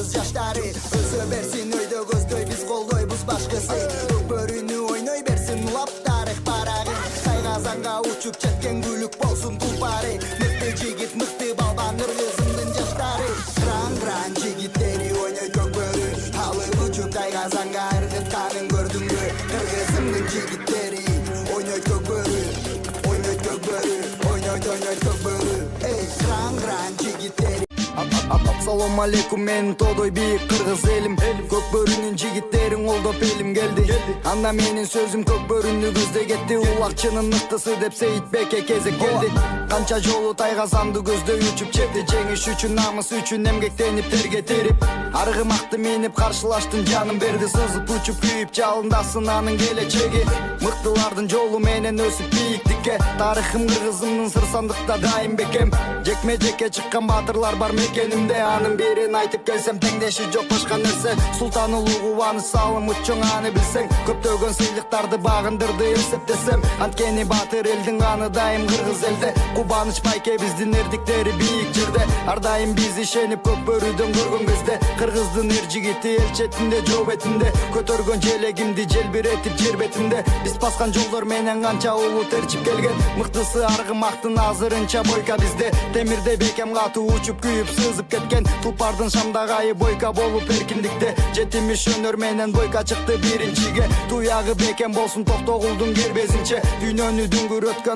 kırgız yaşları. Özü bersin öyde gözдөй biz koldoybuz başkası. Kökbörünü oynoy bersin ulap tarih barağı. Kayğazanga uçup çetken gülük bolsun tulpары. Mıktı jigit mıktı balban kırgızımdın yaşları. Kran jigitleri oynoy kökbörü. Halı uçup kayğazanga ırgıtkanın gördün mü? Kırgızımdın jigitleri oynoy kökbörü. Oynoy kökbörü. Oynoy kökbörü. Ey kran jigitleri. Assalamu alaikum, men todoy biyik kırgız elim. Kökbörünün jigitтерин колдоп elim geldi. Anda menin sözüm kökbörünü gözde ketти. Улакчынын ыкты деп Сейитбекке кезек келди. Канча жолу тайгазанды көздөй учуп жетти. Жеңиш үчүн намыс үчүн эмгектенип терге терип. Аргымакты минип каршылаштын жаным берди. Сызып учуп күйүп жалындасın анын келечеги. Мыктылардын жолу менен өсүп бийиктикке. Тарыхым кыргызымдын сыр сандыкта дайым бекем. Жекме жекке чыккан батырлар бар мекенимде. Анын бирин айтып келсем теңдеши жок башка нерсе. Султан улуу кубаныч салымы чоң аны билсең. Көптөгөн сыйлыктарды багындырды эсептесем. Анткени батыр элдин каны дайым кыргыз элде. Кубаныч байке биздин эрдиктери бийик жерде. Ар дайым биз ишенип көкбөрүдөн көргөн кезде. Кыргыздын эр жигити эл четинде жоо бетинде. Көтөргөн желегимди желбиретип жер бетинде. Биз баскан жолдор менен канча улуу терчип келген. Мыктысы аргымактын азырынча бойка бизде. Темирде бекем катуу учуп күйүп сызып кеткен. Тулпардын шамдагайы бойка болуп эркиндикте. Жетимиш өнөр менен бойка чыкты биринчиге. Туягы бекем болсун Токтогулдун кербезинче. Дүйнөнү дүңгүрөткөн